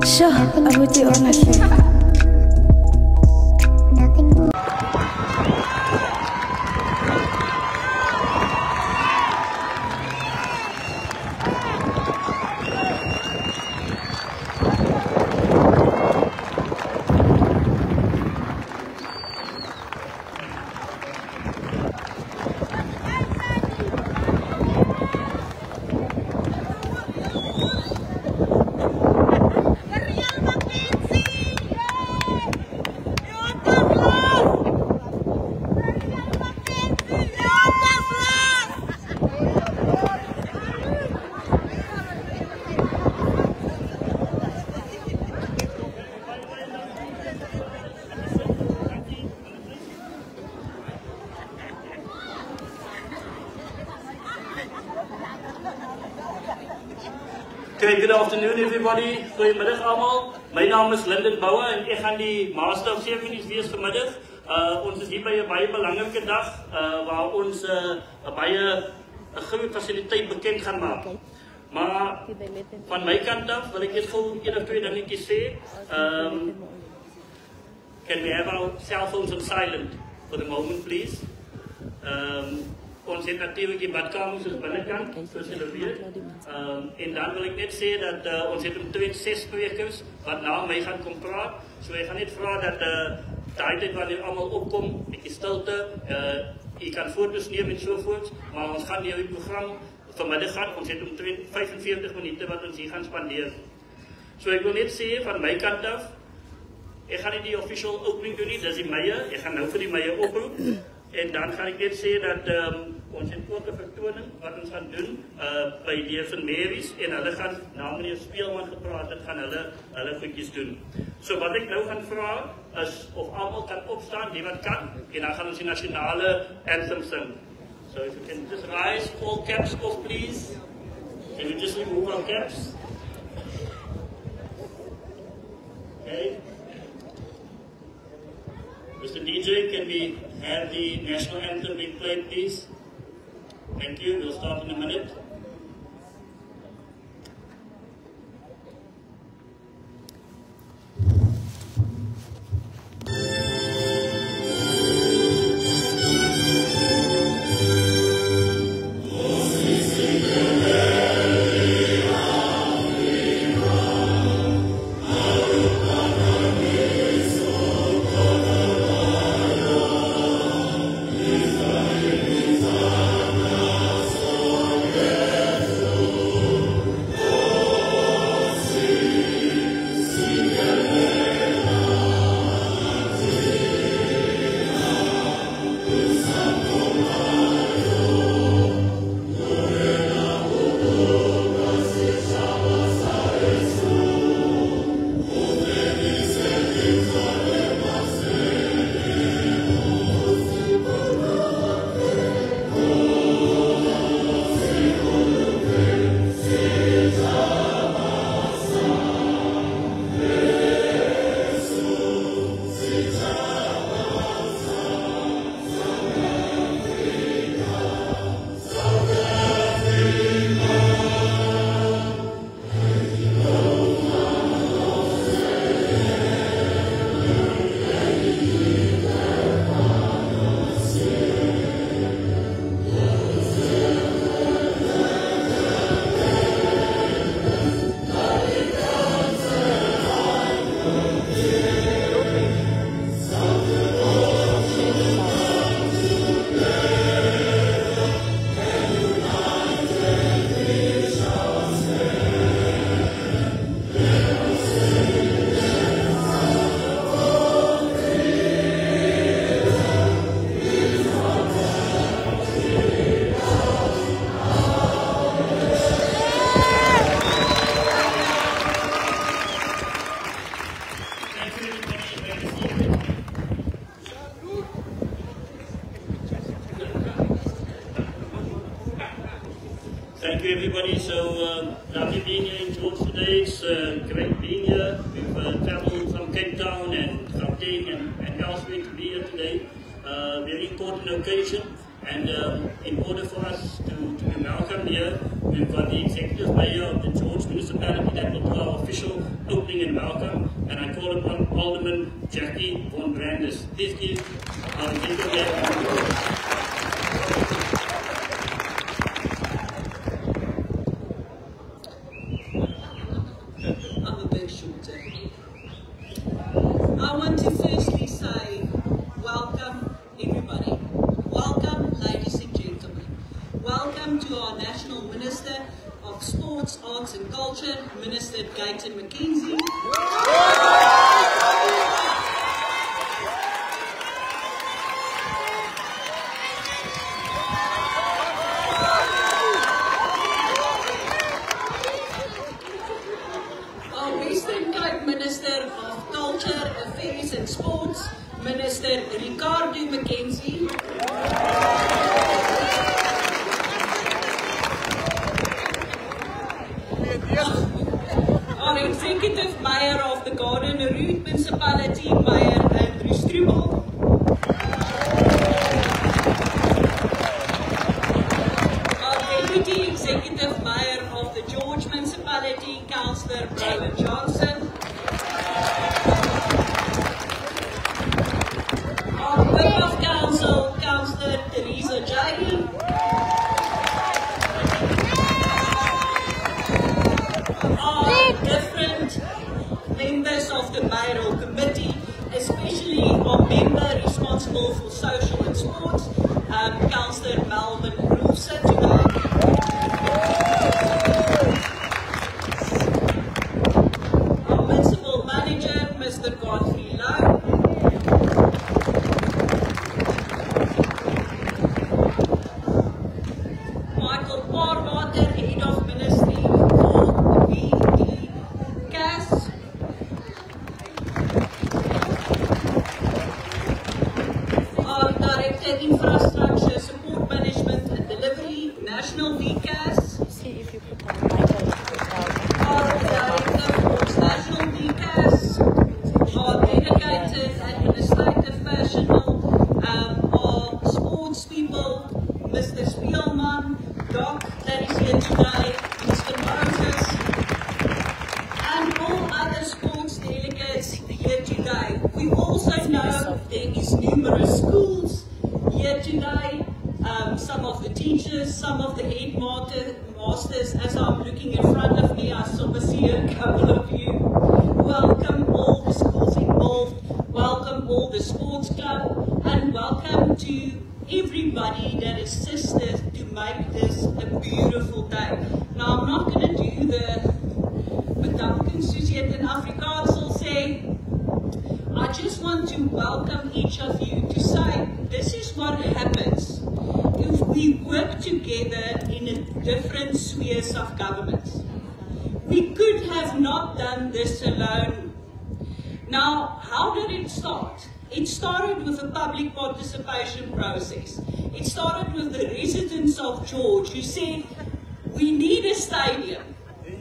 Sure, abuti orang asli. Okay, good afternoon everybody. Goeiemiddag allemaal. Mijn naam is Lyndon Bouwer en ik ga die Master of Ceremonies wees vanmiddag. Ons is hier bij een baie belangrike dag waar ons een baie groot faciliteit bekend gaan maken. Maar van mijn kant af wil ik net voor één of twee dingetjes zeggen. Can we have our cell phones on silent for the moment please? Ons heeft natuurlijk die badkamers aan de binnenkant, zoals jullie weten. En dan wil ik net zeggen dat ons heeft omtrent 6 sprekers wat na mij gaan komen praten. Dus wij gaan niet vragen dat de tijd wanneer allemaal opkomt, een beetje stilte, je kan foto's nemen enzovoort. Maar ons gaan hier het programma vanmiddag gaan, ons heeft omtrent 45 minuten wat ons hier gaan spenderen. Dus ik wil net zeggen van mijn kant af, ik ga niet die official opening doen, dat is die meier. Ik ga nou voor die meier oproepen. En dan ga ik net zeggen dat ons in ook een vertoning wat ons gaan doen bij de heer Van Mary's en hulle gaan na meneer Speelman gepraat het, gaan hulle goedjes doen. So wat ik nou gaan vragen is of allemaal kan opstaan, die wat kan, en dan gaan ons die nationale anthem sing. So if you can just rise, all caps off please. Can we just remove our caps? Okay. Mr. DJ, can we have the national anthem being played, please? Thank you. We'll start in a minute. Thank you everybody. So lovely being here in George today. It's great being here. We've traveled from Cape Town and Gauteng and elsewhere to be here today. Very important occasion, and in order for us to be welcome here, We've got the Executive Mayor of the George Municipality that will do our official opening and welcome, and I call upon Alderman Jackie von Brandis. Please give our Executive Mayor. I want to firstly say welcome everybody. Welcome ladies and gentlemen. Welcome to our National Minister of Sports, Arts and Culture, Minister Gayton McKenzie. Our Western Cape Minister of Culture, Affairs and Sports, Minister Ricardo McKenzie. Our Executive Mayor of the Garden Route Municipality, Mayor Andrew Struble. Our Deputy Executive Mayor of the George Municipality, Councillor Roland Johnson. Our Whip of Council, Councillor Teresa Jai. Our different members of the mayoral committee, especially our member responsible for social and sports, Councillor Melvin Roelsen today. Our municipal manager, Mr. Godfrey Lowe. Michael Parwater, Head of Ministry for VDCAS. Our Director Infrastructure, Support Management and Delivery, National VCAS. See if you put on Michael. Our Director for National VCAS. Our dedicated administrative personnel, our sports people, Mr. Spielman, Doc that is here today, Mr. Moses, and all other sports delegates here today. We also know there is numerous schools here today, some of the teachers, some of the headmasters. As I'm looking in front of me, I saw see a couple of you. Welcome all the schools involved, welcome all the sports club, and welcome to everybody that assisted to make this a beautiful day. Now, I'm not going to do the bedanken soos jy dit in Afrikaans sal sê. I just want to welcome each of you to say this is what happens if we work together in different spheres of government. We could have not done this alone. Now, how did it start? It started with a public participation process. It started with the residents of George who said, we need a stadium.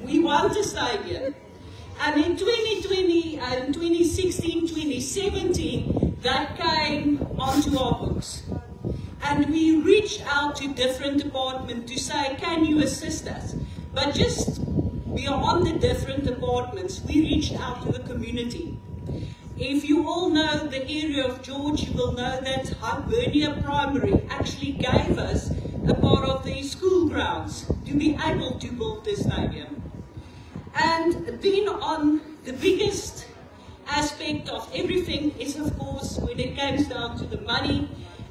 We want a stadium. And in 2020, and 2016, 2017, that came onto our books. And we reached out to different departments to say, can you assist us? But just beyond the different departments, we reached out to the community. If you all know the area of George, you will know that Hibernia Primary actually gave us a part of their school grounds to be able to build this stadium. And then on the biggest aspect of everything is, of course, when it comes down to the money.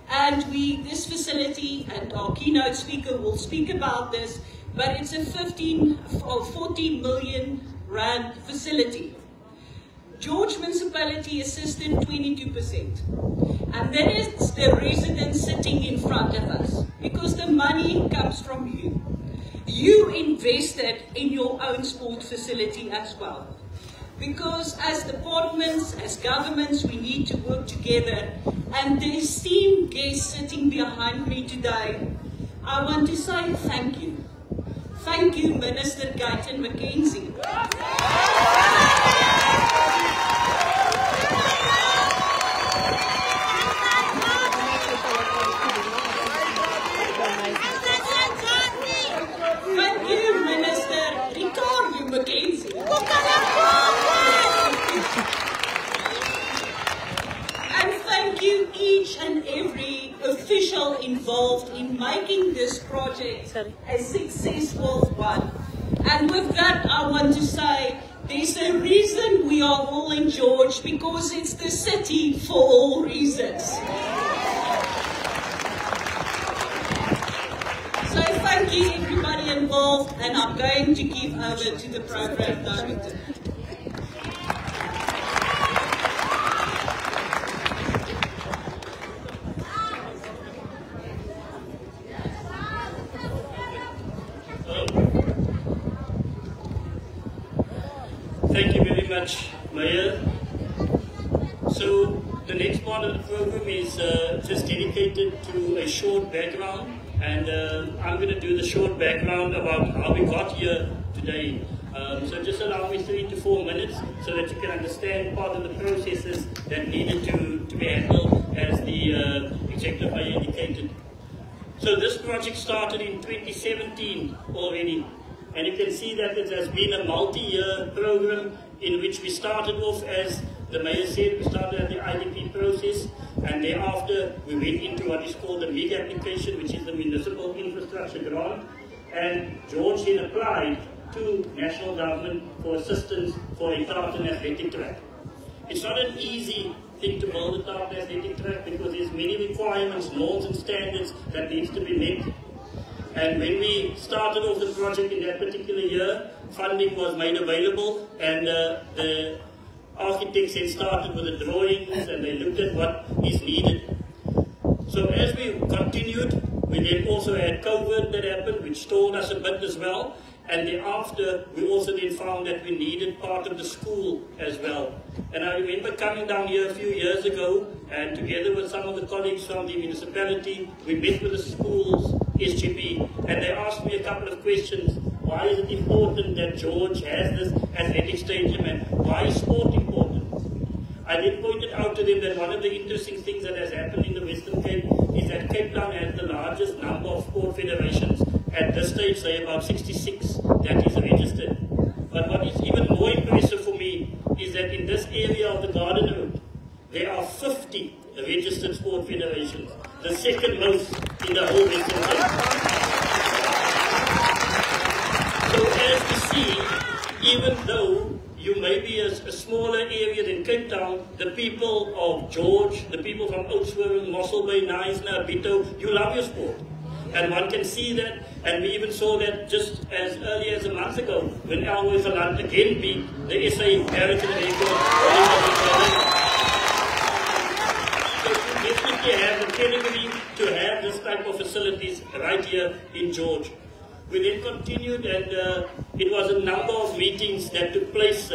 And this facility, and our keynote speaker will speak about this, but it's a 15 or 14 million rand facility. George Municipality assisted 22%. And that is the residents sitting in front of us, because the money comes from you. You invested in your own sport facility as well. Because as departments, as governments, we need to work together. And the esteemed guest sitting behind me today, I want to say thank you. Thank you, Minister Gayton McKenzie. Thank involved in making this project a successful one. And with that, I want to say there's a reason we are all in George, because it's the city for all reasons. So thank you everybody involved, and I'm going to give over to the program director. Thank you very much, Mayor. So the next part of the program is just dedicated to a short background, and I'm going to do the short background about how we got here today. So just allow me 3 to 4 minutes so that you can understand part of the processes that needed to be handled as the Executive Mayor indicated. So this project started in 2017 already. And you can see that it has been a multi-year program in which we started off, as the Mayor said, we started at the IDP process, and thereafter we went into what is called the MIG application, which is the Municipal Infrastructure Grant, and George then applied to national government for assistance for a tartan athletic track. It's not an easy thing to build a tartan athletic track because there's many requirements, norms and standards that needs to be met. And when we started off the project in that particular year, funding was made available, and the architects had started with the drawings, and they looked at what is needed. So as we continued, we then also had COVID that happened, which stalled us a bit as well. And thereafter, we also then found that we needed part of the school as well. And I remember coming down here a few years ago, and together with some of the colleagues from the municipality, we met with the schools, SGB, and they asked me a couple of questions. Why is it important that George has this athletic stadium, and why is sport important? I then pointed out to them that one of the interesting things that has happened in the Western Cape is that Cape Town has the largest number of sport federations. At this stage, say about 66 that is registered. But what is even more impressive for me is that in this area of the Garden Road, there are 50 registered sport federations, the second most in the whole Western Cape. So as we see, even though you may be a smaller area than Cape Town, the people of George, the people from Oudtshoorn, Mossel Bay, Knysna, Bito, you love your sport. And one can see that, and we even saw that just as early as a month ago, when Always Aland again beat the SA Marathon record. So you definitely have the pedigree to have this type of facilities right here in George. We then continued, and it was a number of meetings that took place.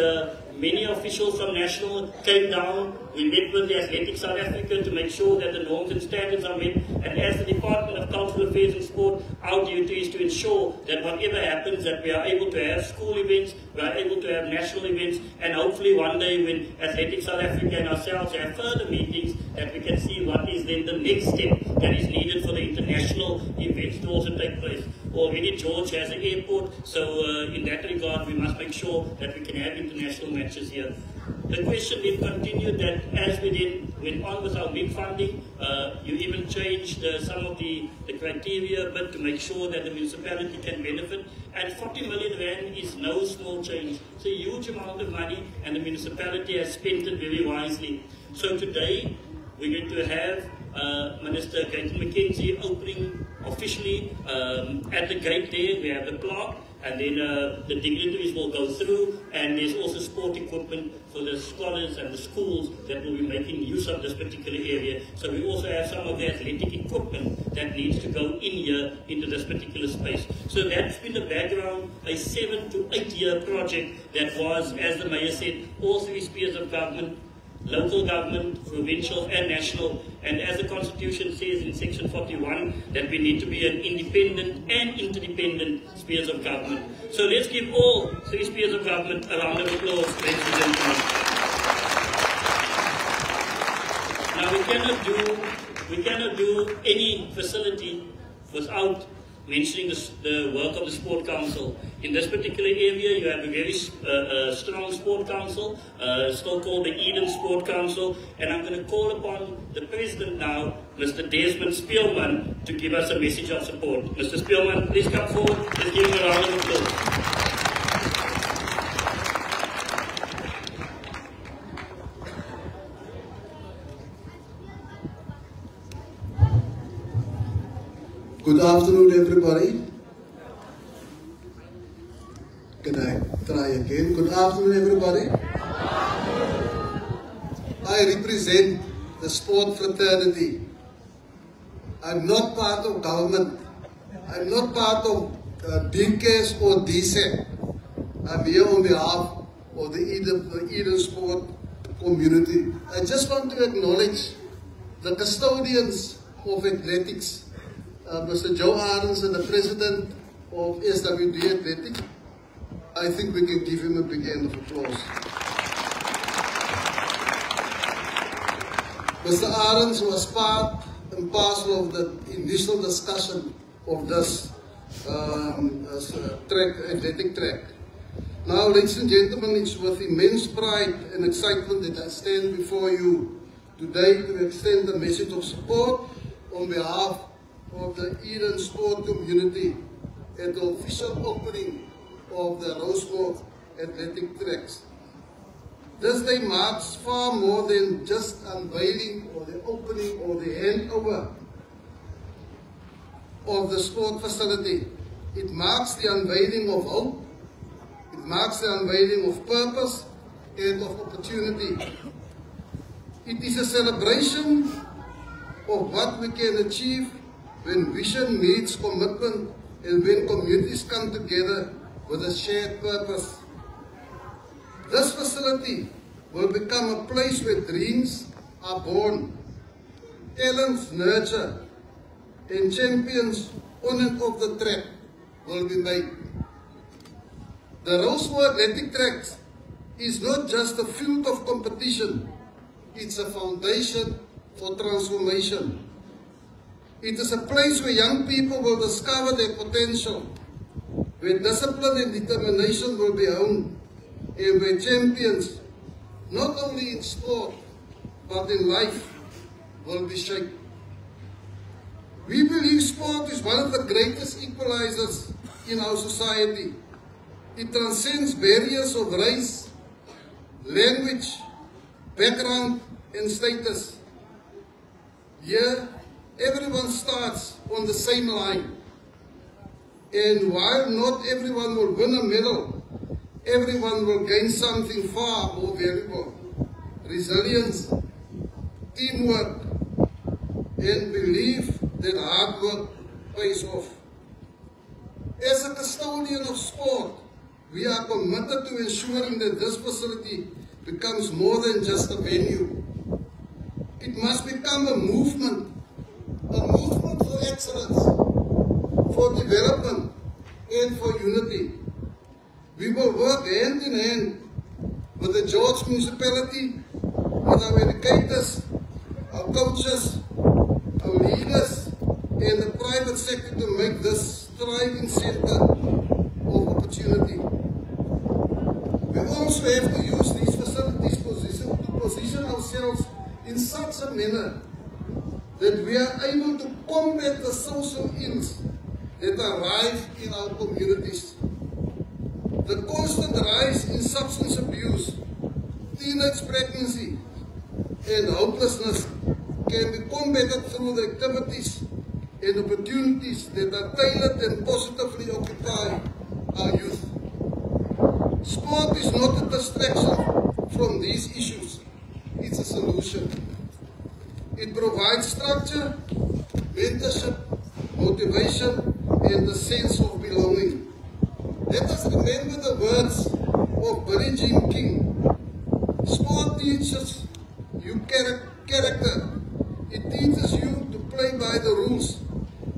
Many officials from national came down. We met with the Athletics South Africa to make sure that the norms and standards are met. And as the Department of Cultural Affairs and Sport, our duty is to ensure that whatever happens, that we are able to have school events, we are able to have national events, and hopefully one day when Athletics South Africa and ourselves have further meetings, that we can see what is then the next step that is needed for the international events to also take place. Already George has an airport, so in that regard we must make sure that we can have international matches here. The question then continued that as we then went on with our MIG funding, you even changed some of the criteria a bit to make sure that the municipality can benefit. And 40 million rand is no small change. It's a huge amount of money, and the municipality has spent it very wisely. So today we're going to have Minister Gaten McKenzie opening officially at the gate there. We have the clock, and then the dignitaries will go through, and there's also sport equipment for the scholars and the schools that will be making use of this particular area. So we also have some of the athletic equipment that needs to go in here into this particular space. So that's been the background, a 7 to 8 year project that was, as the Mayor said, all three spheres of government, local government, provincial and national, and as the Constitution says in section 41 that we need to be an independent and interdependent spheres of government. So let's give all three spheres of government a round of applause, ladies and gentlemen. Now we cannot do any facility without mentioning the work of the Sport Council. In this particular area, you have a very strong Sport Council, still called the Eden Sport Council, and I'm going to call upon the President now, Mr. Desmond Spielman, to give us a message of support. Mr. Spielman, please come forward. Let's give him a round of applause. Good afternoon, everybody. Can I try again? Good afternoon, everybody. I represent the sport fraternity. I'm not part of government. I'm not part of DCAS or DSEC. I'm here on behalf of the Eden sport community. I just want to acknowledge the custodians of athletics. Mr. Joe Arendse, the president of SWD Athletics. I think we can give him a big hand of applause. Mr. Arendse was part and parcel of the initial discussion of this athletic track. Now, ladies and gentlemen, it's with immense pride and excitement that I stand before you today to extend a message of support on behalf of the Eden sport community at the official opening of the Rosemore Athletic Tracks. This day marks far more than just unveiling or the opening or the handover of the sport facility. It marks the unveiling of hope, it marks the unveiling of purpose and of opportunity. It is a celebration of what we can achieve when vision meets commitment and when communities come together with a shared purpose. This facility will become a place where dreams are born, talents nurtured, and champions on and off the track will be made. The Rosemore Athletic Tracks is not just a field of competition, it's a foundation for transformation. It is a place where young people will discover their potential, where discipline and determination will be honed, and where champions, not only in sport, but in life, will be shaped. We believe sport is one of the greatest equalizers in our society. It transcends barriers of race, language, background, and status. Here, everyone starts on the same line. And while not everyone will win a medal, everyone will gain something far more valuable. Resilience, teamwork, and belief that hard work pays off. As a custodian of sport, we are committed to ensuring that this facility becomes more than just a venue. It must become a movement for excellence, for development, and for unity. We will work hand in hand with the George Municipality, with our educators, our coaches, our leaders, and the private sector to make this thriving center of opportunity. We also have to use these facilities to position ourselves in such a manner that we are able to combat the social ills that arrive in our communities. The constant rise in substance abuse, teenage pregnancy, and hopelessness can be combated through the activities and opportunities that are tailored and positively occupy our youth. Sport is not a distraction from these issues, it's a solution. It provides structure, mentorship, motivation, and a sense of belonging. Let us remember the words of Billie Jean King. Sport teaches you character. It teaches you to play by the rules.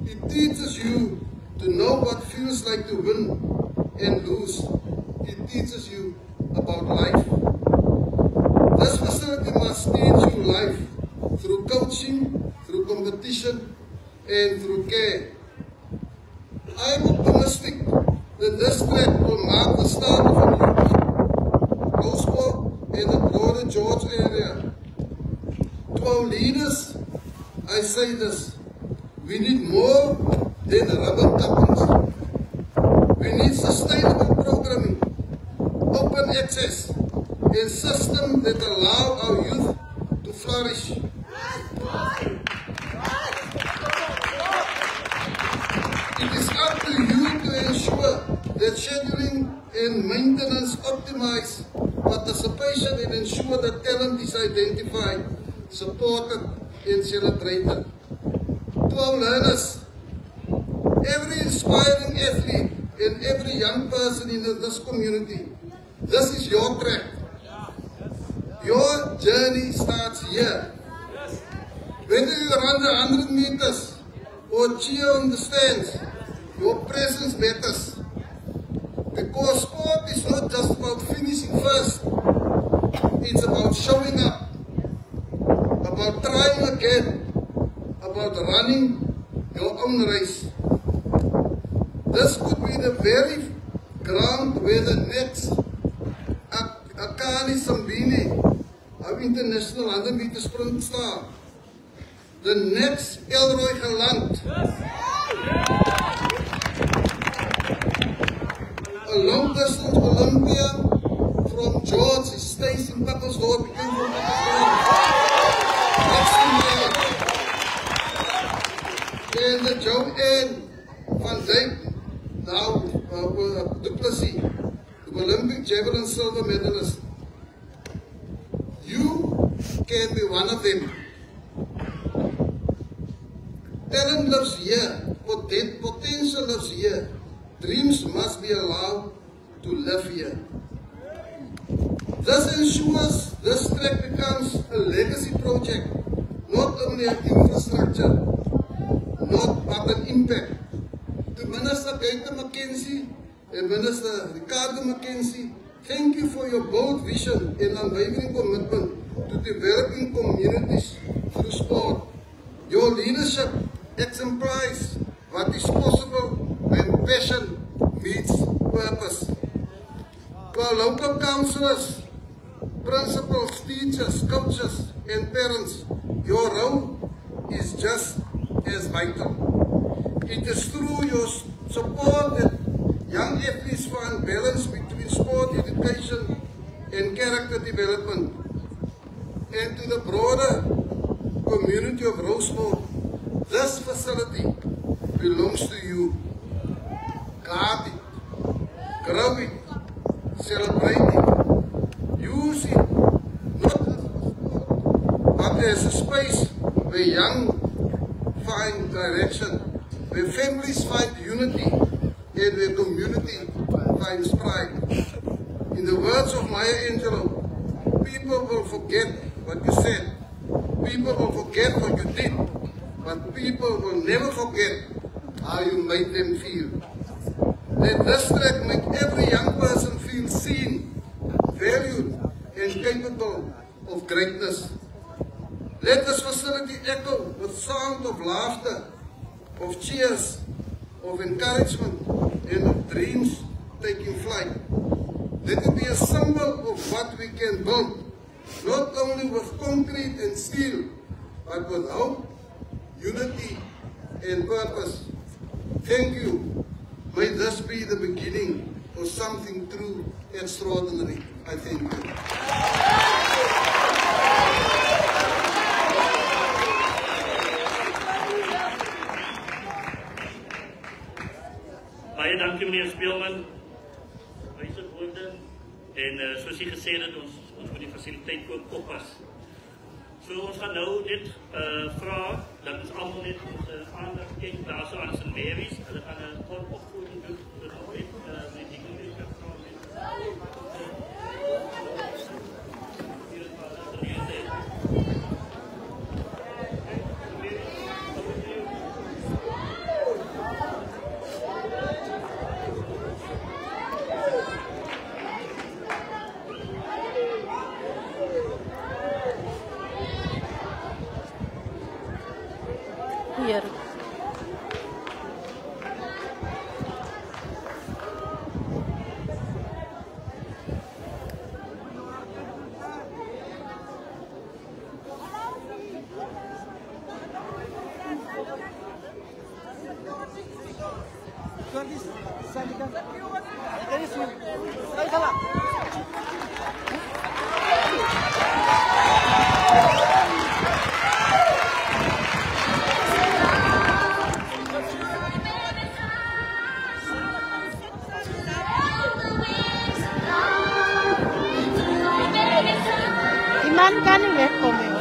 It teaches you to know what feels like to win and lose. It teaches you about life. This facility must teach you life through coaching, through competition, and through care. Roseburg and the broader George area. To our leaders, I say this: we need more than rubber couplings. We need sustainable programming, open access, and systems that allow our youth to flourish. It is up to you to ensure that scheduling and maintenance optimize participation and ensure that talent is identified, supported, and celebrated. To our learners, every inspiring athlete and every young person in this community, this is your track. Your journey starts here. Whether you run the 100 meters or cheer on the stands, your presence matters. Because sport is not just about finishing first. It's about showing up, about trying again, about running your own race. This could be the very ground where the next Akani Sambini, our international 100 meter sprint star, the next Elroy Galant, a long distance Olympian from George, he stays in Pakkelsdorp, he came from Pakkelsdorp, next to me, and the Joanne van Dijk, now Du Plessis, the Olympic javelin silver medalist. You can be one of them. Talent lives here, potential lives here. Dreams must be allowed to live here. This ensures this track becomes a legacy project, not only an infrastructure, but an impact. To Minister Gaita McKenzie and Minister Ricardo McKenzie, thank you for your bold vision and unwavering commitment to developing communities through sport. Your leadership exemplifies what is possible when passion meets purpose. To our local councillors, principals, teachers, coaches, and parents, your role is just as vital. It is through your support that young athletes find balance between sport, education, and character development. And to the broader community of Roseburg, this facility belongs to you. Guard it, grow it, celebrate it, use it, not as a sport, but as a space where young find direction, where families find unity, and where community finds pride. In the words of Maya Angelou, people will forget what you said, people will forget what you did, but people will never forget how you made them feel. Let this track make every young person feel seen, valued, and capable of greatness. Let this facility echo with sound of laughter, of cheers, of encouragement, and of dreams taking flight. Let it be a symbol of what we can build, not only with concrete and steel, but with hope, unity, and purpose. Thank you. May this be the beginning of something true extraordinary. I thank you. Baie dankie meneer Speelman. Wyse woorde en soos jy gesê het ons moet die fasiliteit ook oppas. So ons gaan nou dit vra dat ons almal net ons aandag kyk daarso aan St. Mary's. Hulle gaan 'n kort opvoeding doen vir nooit met die kinders van Hier. kan nie wegkom nie.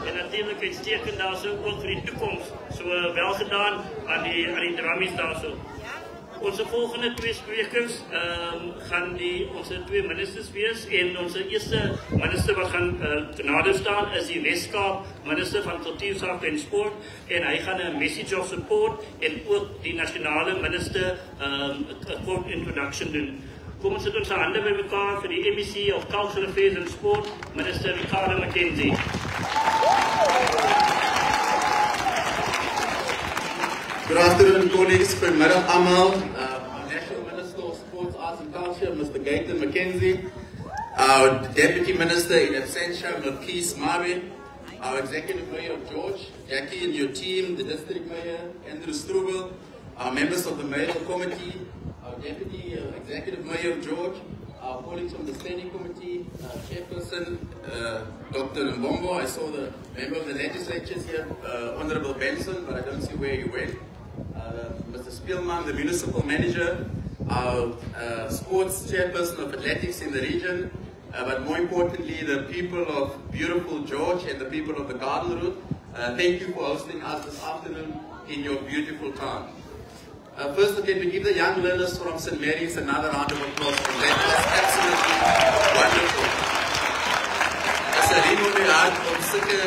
En natuurlijk uitstekend daar zo ook voor die toekomst. Zo wel gedaan aan die drummies daar zo. Onze volgende twee sprekers gaan onze twee ministers wees. En onze eerste minister wat gaan genade staan is die Weskaap minister van Kultuurzaken en Sport. En hij gaat een message of support en ook die nationale minister een kort introduction doen. Kom ons sit ons hande by mekaar vir die MEC of Cultural Affairs and Sport, Minister Ricardo McKenzie. Good afternoon, colleagues. Goedemiddag allemaal. Our National Minister of Sports, Arts and Culture, Mr. Gayton McKenzie. Our Deputy Minister in absentia, Marquise Mabe. Our Executive Mayor of George, Jackie and your team, the District Mayor, Andrew Strubel. Our members of the Mayoral Committee, our Deputy Executive Mayor of George, our colleagues from the Standing Committee, Chairperson Dr. Mbombo. I saw the member of the legislature here, Honorable Benson, but I don't see where you went. Mr. Spielman, the Municipal Manager, our Sports Chairperson of Athletics in the region, but more importantly, the people of beautiful George and the people of the Garden Route. Thank you for hosting us this afternoon in your beautiful town. First, can we give the young learners from St. Mary's another round of applause? That was absolutely wonderful. As a riem op die hart om sulke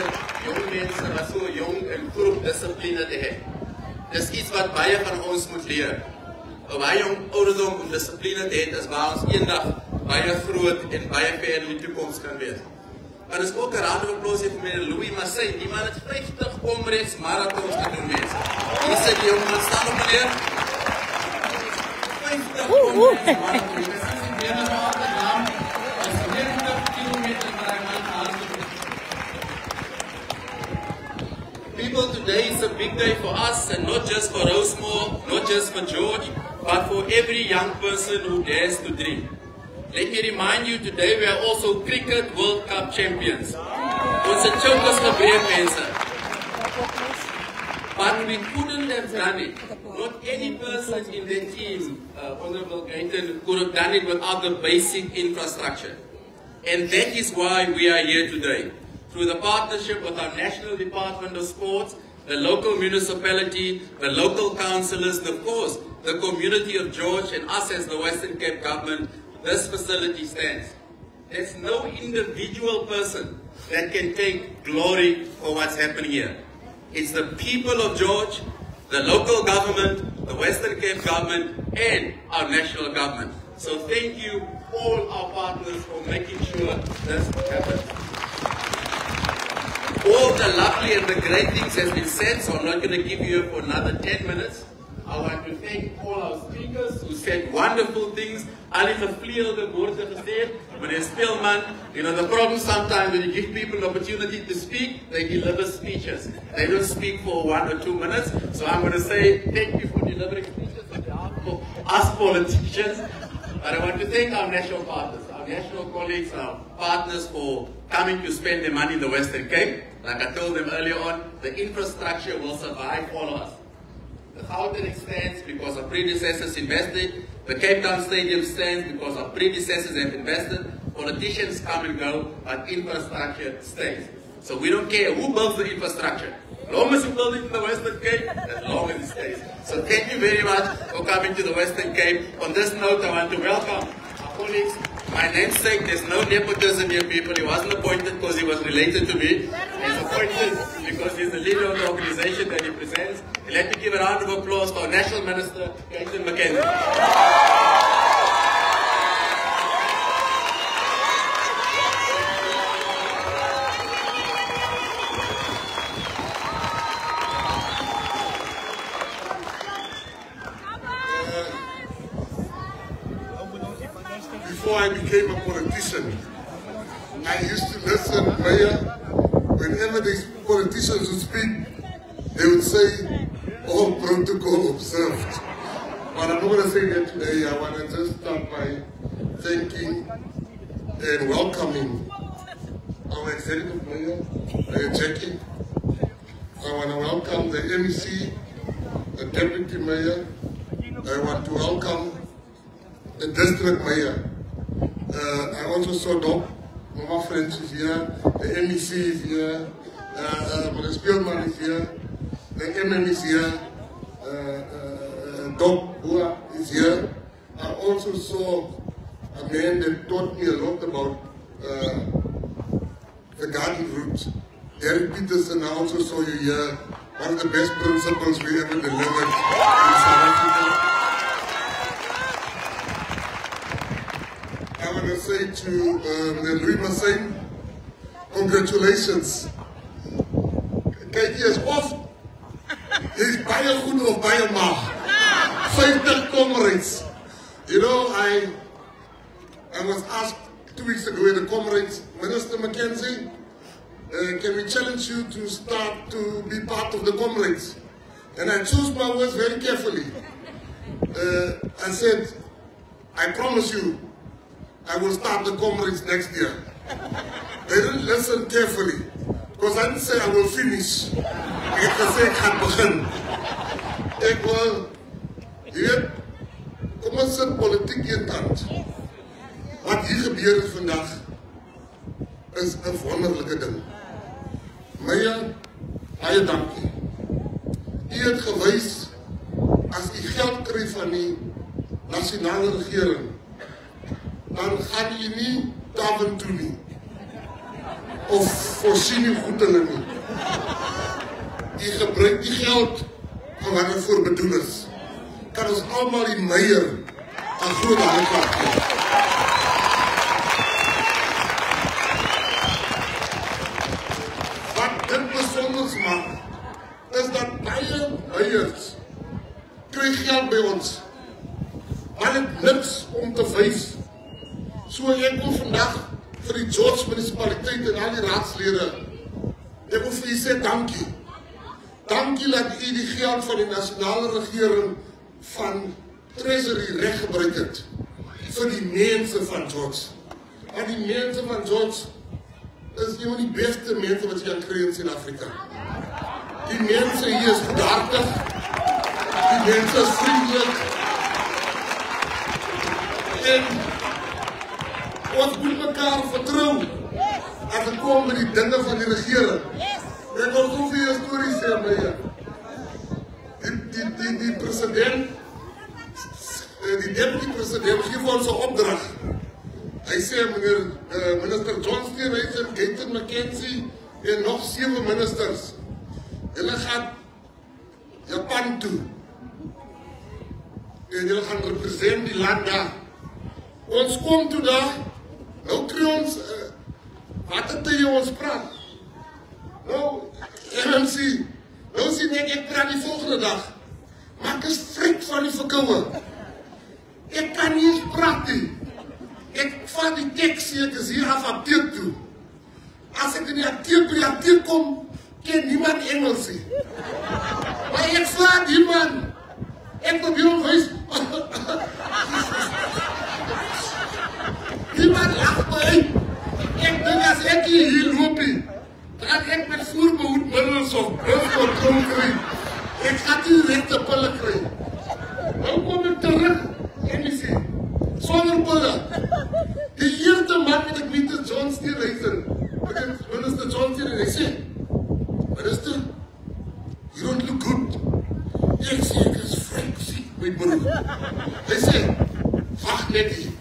jong mense wat so jong en groep dissipline te hê. Dis iets wat baie van ons moet leer. 'n Baie jong ouderdom om dissipline te hê is waar ons eendag baie groot en baie ver in die toekoms kan wees. Maar dis ook 'n round of applause vir meneer Louis Massey. Die man het 50 Comrades marathons gedoen, mense. Hier sit die jong man staan op meneer. 50 Comrades marathons. Dis nie meer as wat die naam is 90 kilometer wat hy man gehardloop het. People, today is a big day for us, and not just for Rosemore, not just for George, but for every young person who dares to dream. Let me remind you, today we are also Cricket World Cup champions. Ons het chokers gebreek, mense. But we couldn't have done it. Not any person in the team, Honorable Gayton, could have done it without the basic infrastructure. And that is why we are here today. Through the partnership with our National Department of Sports, the local municipality, the local councillors, and of course, the community of George and us as the Western Cape government, this facility stands. There's no individual person that can take glory for what's happening here. It's the people of George, the local government, the Western Cape government, and our national government. So thank you all our partners for making sure this happens. All the lovely and the great things has been said, so I'm not going to give you for another 10 minutes. I want to thank all our speakers who said wonderful things. Alle gevleelde woorde gesê, meneer Speelman. You know, the problem sometimes when you give people an opportunity to speak, they deliver speeches. They don't speak for 1 or 2 minutes. So I'm going to say thank you for delivering speeches on behalf of us politicians. But I want to thank our national partners, our national colleagues, our partners for coming to spend their money in the Western Cape. Like I told them earlier on, the infrastructure will survive all of us. The Gauteng stands because our predecessors invested. The Cape Town Stadium stands because our predecessors have invested. Politicians come and go, but infrastructure stays. So we don't care who builds the infrastructure. As long as you build it in the Western Cape, as long as it stays. So thank you very much for coming to the Western Cape. On this note, I want to welcome our colleagues. My namesake, there's no nepotism here, people. He wasn't appointed because he was related to me. He's appointed because he's the leader of the organization that he presents. And let me give a round of applause to our National Minister, Gayton McKenzie. Before I became a politician, I used to listen, Mayor, whenever these politicians would speak, they would say, all protocol observed. But I'm not going to say that today. I want to just start by thanking and welcoming our Executive Mayor, Mayor Jackie. I want to welcome the MEC, the Deputy Mayor. I want to welcome the District Mayor. I also saw Doc, Mama French is here, the MEC is here, the Speelman is here, the MM is here, Doc Bua is here. I also saw a man that taught me a lot about the garden route. Derek Peterson, I also saw you here. One of the best principles we ever delivered in South Africa. I want to say to Louis Massain, congratulations. Kijk, hy is of, he's baie goed of baie mag. 50 comrades. You know, I was asked 2 weeks ago in the comrades, Minister Mackenzie, can we challenge you to start to be part of the comrades? And I chose my words very carefully. I said, I promise you, I will start the comrades next year. They didn't listen carefully, because I didn't say I will finish. Ek het gesê ek gaan begin. Ek wil, jy weet, kom ons sit politiek een kant. Wat hier gebeur het vandag is 'n wonderlike ding. Meyer, baie dankie. U het gewys, as u geld kry van die nasionale regering, dan gaan jy nie tafel toe nie, of voorsien jy goed hulle nie. Jy gebruik die geld van wat het voor bedoel is. Kan ons allemaal die Meyer aan groot hande klaar gee. Wat dit besonders maak, is dat baie Meyers kry geld by ons, maar het niks om te wys. So ek wil vandag vir die George munisipaliteit en al die raadslede, ek wil vir u sê dankie. Dankie dat u die geld van die nasionale regering van Treasury reg gebruik het vir die mense van George. En die mense van George is een van die beste mense wat jy kan kry in Suid-Afrika. Die mense hier is goedhartig, die mense is vriendelik, en ons moet mekaar vertrou as het kom met die dinge van die regering. Ek wil so vir jou storie sê, Meyer. Die president, die deputy president gee vir ons 'n opdrag. Hy sê, minister Johnston, hy sê, Gayton McKenzie en nog 7 ministers. Julle gaan jou Japan toe. En julle gaan represent die land daar. Ons kom toe daar, nou kry ons, wat het jy ons praat? Nou, MC, nou sien ek praat die volgende dag, maar ek is frik van die verkoue. Ek kan nie eens praat nie. Ek vat die tekst, ek is hier af apteek toe. As ek in die apteek kom, ken niemand Engels nie. Maar ek slaat die man. Ek probeer hom wys. Die man lag my. Ek dink as ek hier loop nie, dan ek met voorbehoedmiddels of burgcontrol kry. Ek gaan die regte pille kry. Nou kom ek terug en ek sê, sonder pille. Die eerste man wat ek meet is John Steenhuisen. Minister John Steenhuisen, hy sê, Minister, you don't look good. Ek sê, ek is Frank siek, my broer. Hy sê, wacht net hier.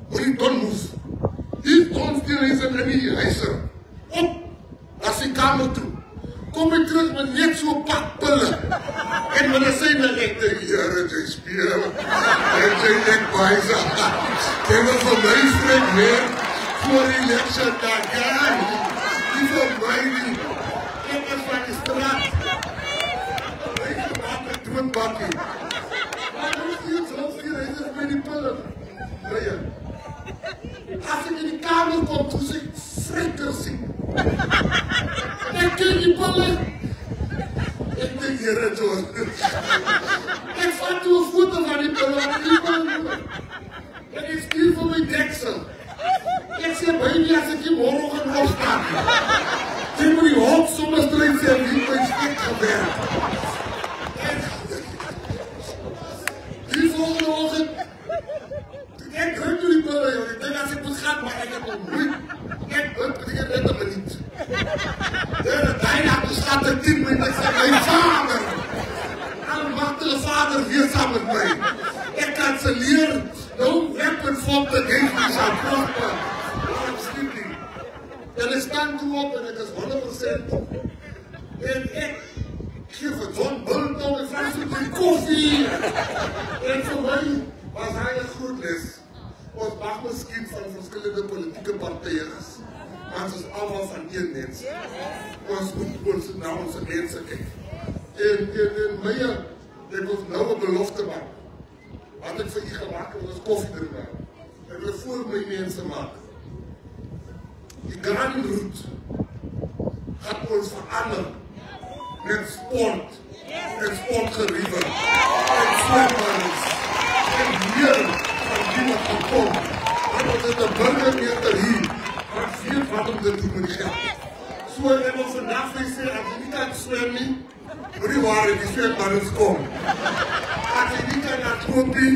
Hoor die don't move. Hier John Steenhuisen in die huise. Op, as die kamer toe. Kom ek terug met net so pak pille. En wanneer sy na ek dink, Here, jy speel. En jy net wijze. Ken wat vir my Frank meer. Voor die election dag, ja. Die vir my nie. Ek is van die straat. Ek gemaak met doodbakkie. Maar hoe is die John Steenhuisen met die pille? Nee. As ek in die kamer kom, toe sê ek frikker sien. Ek ken die pille. Ek denk, Here, John. Ek vat toe een foto van die pille. En ek stuur vir my deksel. Ek sê, baby, as ek die morgen gaan opstaan. Sy moet die hond soms erin sê, wie my stek gewerkt. Die volgende ochtend, ek druk door die pille, joh. Ek denk, as ek moet gaan, maar ek het ontmoet. Ek betekent net een minuut. Daarna bestaat ek 10 minuten, ek sê, my vader. Almachtige vader, wees saam met my. Ek kan se leer, no weapon formed against me shall prosper. I'm sleeping. En ek staan toe op en ek is 100%. En ek geef vir John Bulton en Frans met die koffie. En vir my was hy een groot les. Ons mag miskien van verskillende politieke partye is. Maar ons is allemaal van een mens. Ons moet ons na onze mense kyk. En my, ek wil nou een belofte maak. Wat ek vir u gemaakt heb, was koffie drinken. Ek wil voor my mense maak. Die Garden Route gaat ons verander met sport. En sportgeriewe. En zwembares. En meer van die wat gekom. Want ons het een burgermeester hier. Wat weet wat om dit doen met die geld. So ek wil vandag vir sê, as jy nie kan swem nie, moet die waar die zwembares kom. As jy nie kan naar koopie,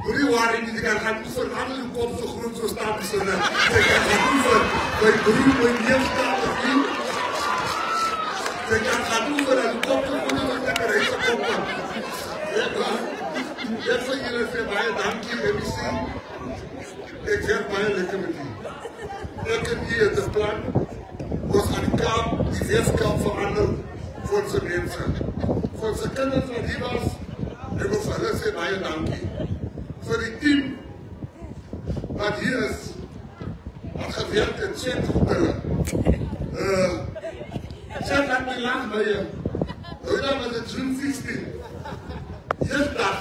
moet die waar die kan gaan oefen, anders die kop so groot so staan die sinne. Sy kan gaan oefen, my broer, my neefstaat of nie. Sy kan gaan oefen, en die kop so groot so lekker huise koppen. Ek vir julle sê baie dankie, MC. Ek werk baie lekker met die. Ek en die het een plan, ons gaan die Kaap, die Weeskaap verander vir onze mense. Vir onze kinders wat hier was, ek wil vir hulle sê baie dankie. Vir die team wat hier is, wat gewerkt het, Chet op hulle. Chet laat my lang by jou. Nou dan was het June 16. Heerdag,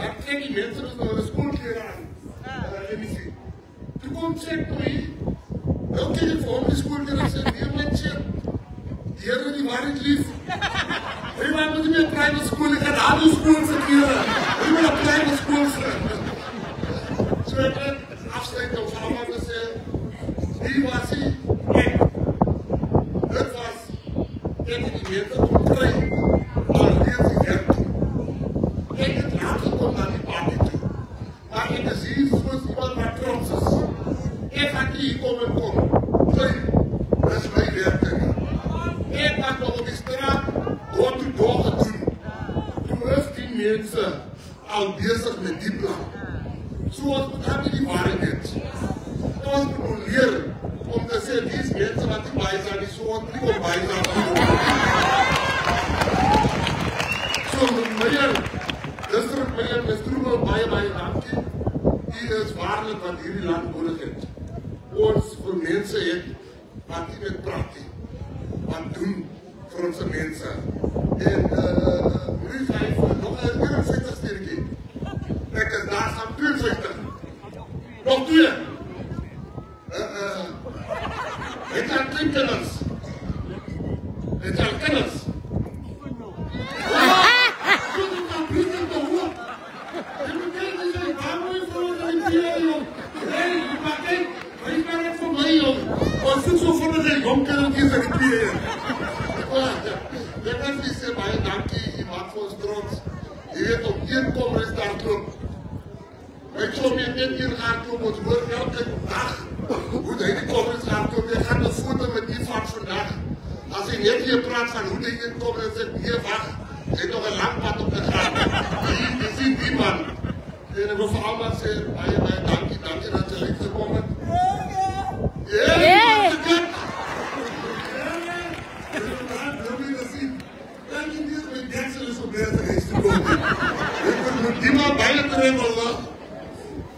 ek trek die mense dus nou die skoolkleren aan. Emissie. Toe kom Chet toe hier, nou kyk ek vir hom die skoolkleren en sê, nee my Chet, die Here die waarheid lief. Hy maak met die private school, ek het al die schoolse kleren. Hy moet een private school sê. So ek het afsluit om allemaal te sê, die was hy, ek. Dit was, ek het die mense kom kry, maar lees die werk toe. Ek het laat gekom na die party toe. Maar ek is hier soos iemand wat trots is. Ek gaan hier kom en kom. Sorry, dit is my werk nie. Ek had nog op die straat door to door gedoen. Toe is die mense al bezig met die plan. So ons moet aan die waarheid het. Ons moet leer om te sê, die mense wat die baie zijn, die so ontlik op baie zijn. is waarlik wat hierdie land nodig het. Ons vir mense het wat nie met praat nie, wat doen vir ons mense. En nu zijn we nog een 51 sterkie. Ek is daar staan 52. Nog 2. Het al 2 kinders. Het al kinders. Ons het so van die jong kindertjies in die twee. Dit is nie sê baie dankie, jy maak vir ons trots. Jy weet op een kongres daar klop. Ek sou meer net hier gaan klop, ons hoor elke dag hoe hy die kongres gaan klop. Jy gaan 'n foto met die van vandag. As jy net hier praat van hoe die een kongres het, nee wag, jy het nog 'n lang pad op te gaan. Jy sien die man. En ek wil vir almal sê, baie dankie dat jy gekom het. Die man baie terug al.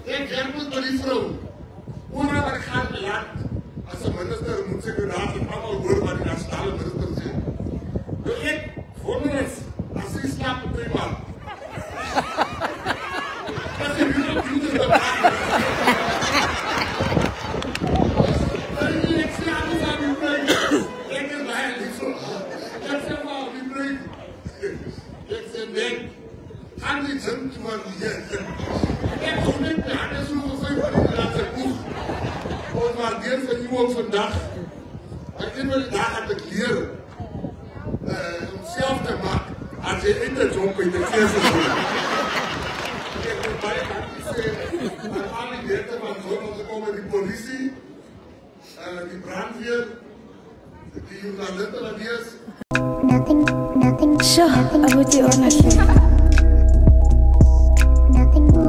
Ek help met die vrou. Oral waar ek gaan in die land, as 'n minister moet sy raad en almal hoor wat die nasionale minister sê. Nou ek wonder as hy slaap op die man. As hy weer op die man. Ek sê alles aan die break. Ek is baie lief. Ek sê maar die break. Ek sê nee. Gaan die zin te maar hier. Ek hoor net die handen so geveen van die laatste boek. Ons waardeer van iemand vandag. Ek een van die dag het ek leer om self te maak as jy in die jomp in die keer gevoel. Ek wil baie dankie sê aan al die lede van ons gekom met die polisie, die brandweer, die journalisten wat hier is. Nothing. Sure, I would do honestly.